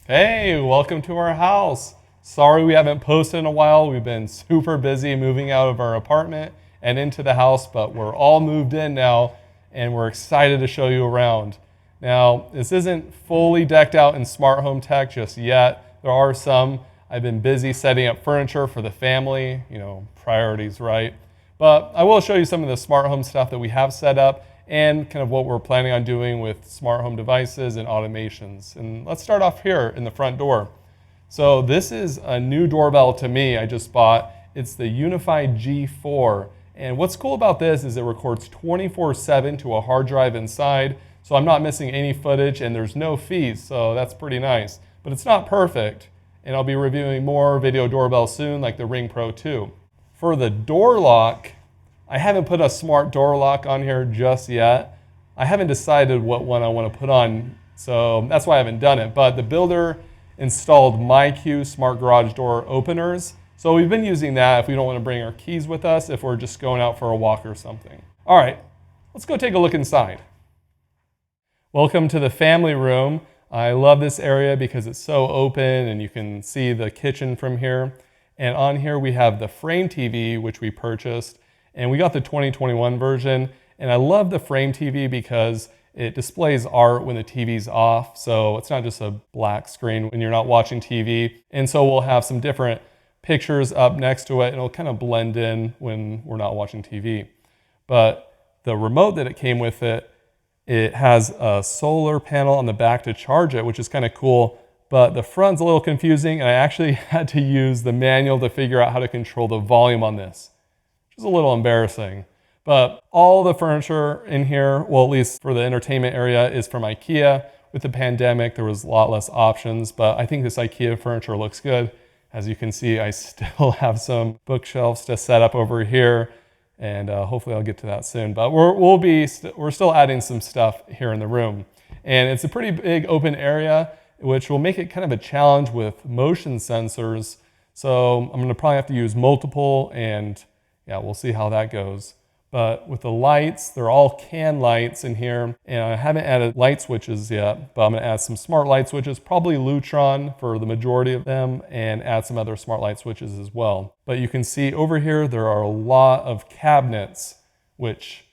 Hey, welcome to our house. Sorry we haven't posted in a while. We've been super busy moving out of our apartment and into the house, but we're all moved in now and we're excited to show you around. Now, this isn't fully decked out in smart home tech just yet. There are some. I've been busy setting up furniture for the family, priorities, right? But I will show you some of the smart home stuff that we have set up and kind of what we're planning on doing with smart home devices and automations. And let's start off here in the front door. So this is a new doorbell to me I just bought. It's the UniFi G4. And what's cool about this is it records 24/7 to a hard drive inside. So I'm not missing any footage and there's no fees. So that's pretty nice. But it's not perfect. And I'll be reviewing more video doorbells soon, like the Ring Pro 2. For the door lock, I haven't put a smart door lock on here just yet. I haven't decided what one I want to put on, so that's why I haven't done it. But the builder installed MyQ smart garage door openers. So we've been using that if we don't want to bring our keys with us, if we're just going out for a walk or something. All right, let's go take a look inside. Welcome to the family room. I love this area because it's so open and you can see the kitchen from here. And on here we have the Frame TV, which we purchased. And we got the 2021 version. And I love the Frame TV because it displays art when the TV's off. So it's not just a black screen when you're not watching TV. And so we'll have some different pictures up next to it and it'll kind of blend in when we're not watching TV. But the remote that it came with it has a solar panel on the back to charge it, which is kind of cool. But the front's a little confusing and I actually had to use the manual to figure out how to control the volume on this. Which is a little embarrassing. But all the furniture in here, well, at least for the entertainment area, is from IKEA. With the pandemic, there was a lot less options, but I think this IKEA furniture looks good. As you can see, I still have some bookshelves to set up over here, and hopefully I'll get to that soon. But we're still adding some stuff here in the room. And it's a pretty big open area, which will make it kind of a challenge with motion sensors. So I'm gonna probably have to use multiple and yeah, we'll see how that goes. But with the lights, they're all can lights in here. And I haven't added light switches yet, but I'm gonna add some smart light switches, probably Lutron for the majority of them, and add some other smart light switches as well. But you can see over here, there are a lot of cabinets, which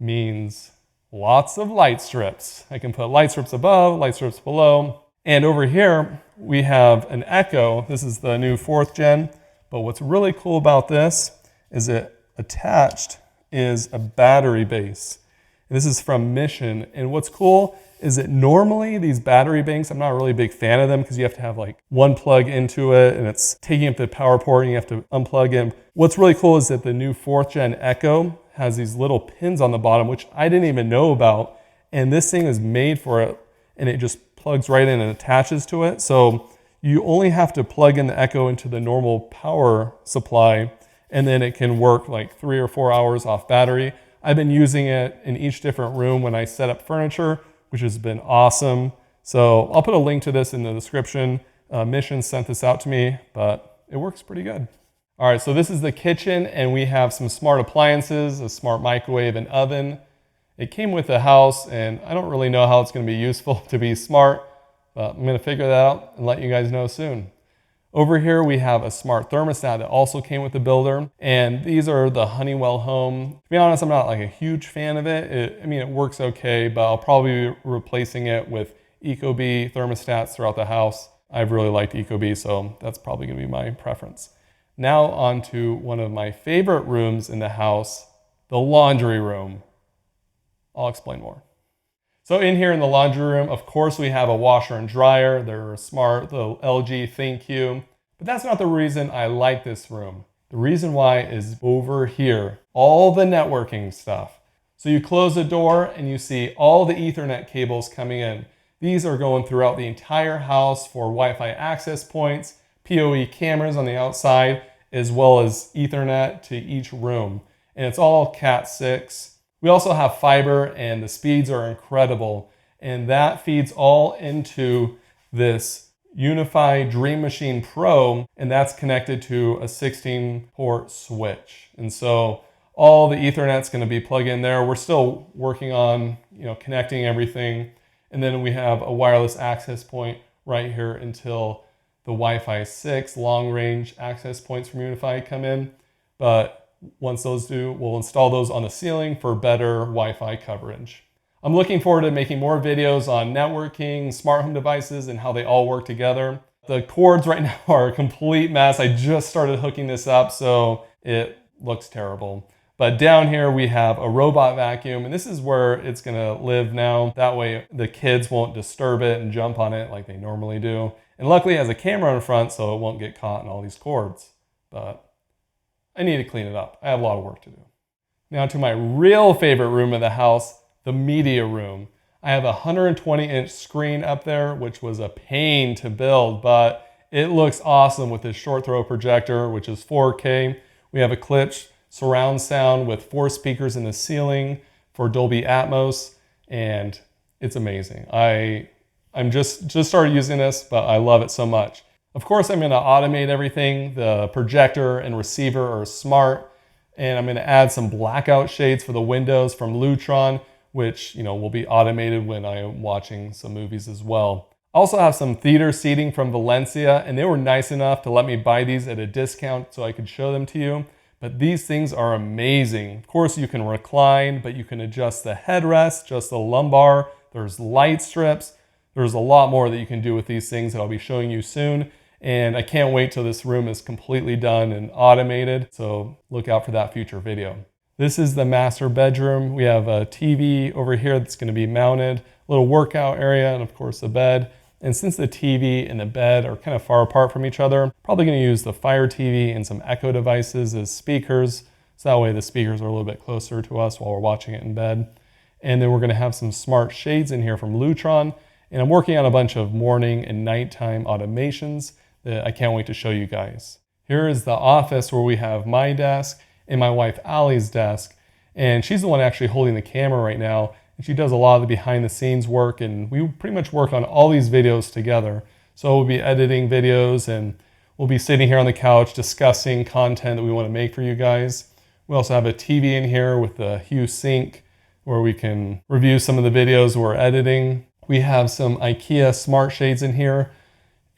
means lots of light strips. I can put light strips above, light strips below. And over here, we have an Echo. This is the new 4th gen. But what's really cool about this is it attached is a battery base. And this is from Mission. And what's cool is that normally these battery banks, I'm not really a big fan of them because you have to have like one plug into it and it's taking up the power port and you have to unplug in. What's really cool is that the new 4th gen Echo has these little pins on the bottom, which I didn't even know about. And this thing is made for it and it just plugs right in and attaches to it. So you only have to plug in the Echo into the normal power supply and then it can work like 3 or 4 hours off battery. I've been using it in each different room when I set up furniture, which has been awesome. So I'll put a link to this in the description. Mission sent this out to me, but it works pretty good. All right, so this is the kitchen and we have some smart appliances, a smart microwave and oven. It came with the house and I don't really know how it's gonna be useful to be smart, but I'm gonna figure that out and let you guys know soon. Over here, we have a smart thermostat that also came with the builder. And these are the Honeywell Home. To be honest, I'm not like a huge fan of it. It works okay, but I'll probably be replacing it with Ecobee thermostats throughout the house. I've really liked Ecobee, so that's probably gonna be my preference. Now on to one of my favorite rooms in the house, the laundry room. I'll explain more. So in here in the laundry room, of course, we have a washer and dryer. They're smart, the LG ThinQ. But that's not the reason I like this room. The reason why is over here, all the networking stuff. So you close the door and you see all the Ethernet cables coming in. These are going throughout the entire house for Wi-Fi access points, PoE cameras on the outside, as well as Ethernet to each room. And it's all Cat 6. We also have fiber and the speeds are incredible. And that feeds all into this UniFi Dream Machine Pro, and that's connected to a 16-port switch. And so all the Ethernet's gonna be plugged in there. We're still working on connecting everything. And then we have a wireless access point right here until the Wi-Fi 6 long-range access points from UniFi come in. But once those do, we'll install those on the ceiling for better Wi-Fi coverage. I'm looking forward to making more videos on networking, smart home devices, and how they all work together. The cords right now are a complete mess. I just started hooking this up, so it looks terrible. But down here we have a robot vacuum, and this is where it's gonna live now. That way the kids won't disturb it and jump on it like they normally do. And luckily it has a camera in front, so it won't get caught in all these cords. But I need to clean it up. I have a lot of work to do. Now to my real favorite room of the house, the media room. I have a 120-inch screen up there, which was a pain to build, but it looks awesome with this short throw projector, which is 4K. We have a Klipsch surround sound with 4 speakers in the ceiling for Dolby Atmos, and it's amazing. I'm just started using this, but I love it so much. Of course, I'm gonna automate everything. The projector and receiver are smart, and I'm gonna add some blackout shades for the windows from Lutron, which will be automated when I am watching some movies as well. I also have some theater seating from Valencia, and they were nice enough to let me buy these at a discount so I could show them to you. But these things are amazing. Of course, you can recline, but you can adjust the headrest, adjust the lumbar. There's light strips. There's a lot more that you can do with these things that I'll be showing you soon. And I can't wait till this room is completely done and automated. So look out for that future video. This is the master bedroom. We have a TV over here that's going to be mounted, a little workout area, and of course the bed. And since the TV and the bed are kind of far apart from each other, I'm probably going to use the Fire TV and some Echo devices as speakers. So that way the speakers are a little bit closer to us while we're watching it in bed. And then we're going to have some smart shades in here from Lutron. And I'm working on a bunch of morning and nighttime automations that I can't wait to show you guys. Here is the office where we have my desk and my wife Allie's desk, and she's the one actually holding the camera right now, and she does a lot of the behind the scenes work, and we pretty much work on all these videos together. So we'll be editing videos, and we'll be sitting here on the couch discussing content that we want to make for you guys. We also have a TV in here with the Hue Sync where we can review some of the videos we're editing. We have some IKEA smart shades in here,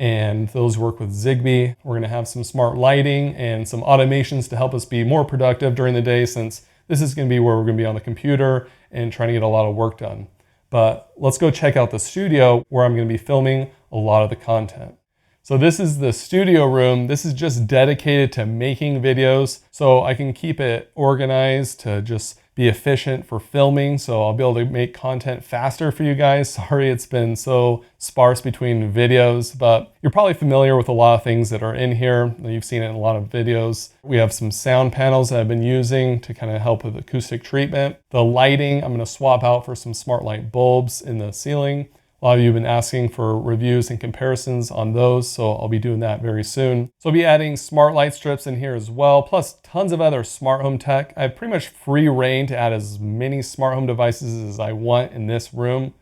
and those work with Zigbee. We're gonna have some smart lighting and some automations to help us be more productive during the day, since this is gonna be where we're gonna be on the computer and trying to get a lot of work done. But let's go check out the studio where I'm gonna be filming a lot of the content. So this is the studio room. This is just dedicated to making videos, so I can keep it organized to just be efficient for filming, so I'll be able to make content faster for you guys. Sorry it's been so sparse between videos, but you're probably familiar with a lot of things that are in here. You've seen it in a lot of videos. We have some sound panels that I've been using to kind of help with acoustic treatment. The lighting, I'm gonna swap out for some smart light bulbs in the ceiling. A lot of you have been asking for reviews and comparisons on those, so I'll be doing that very soon. So I'll be adding smart light strips in here as well, plus tons of other smart home tech. I have pretty much free reign to add as many smart home devices as I want in this room.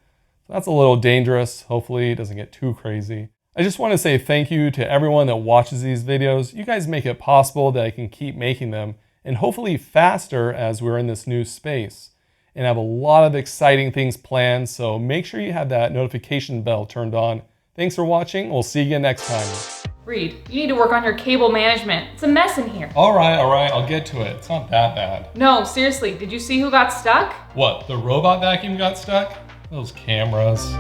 So that's a little dangerous. Hopefully it doesn't get too crazy. I just want to say thank you to everyone that watches these videos. You guys make it possible that I can keep making them, and hopefully faster as we're in this new space. And I have a lot of exciting things planned, so make sure you have that notification bell turned on. Thanks for watching. We'll see you again next time. Reed, you need to work on your cable management. It's a mess in here. All right, I'll get to it. It's not that bad. No, seriously, did you see who got stuck? What, the robot vacuum got stuck? Those cameras.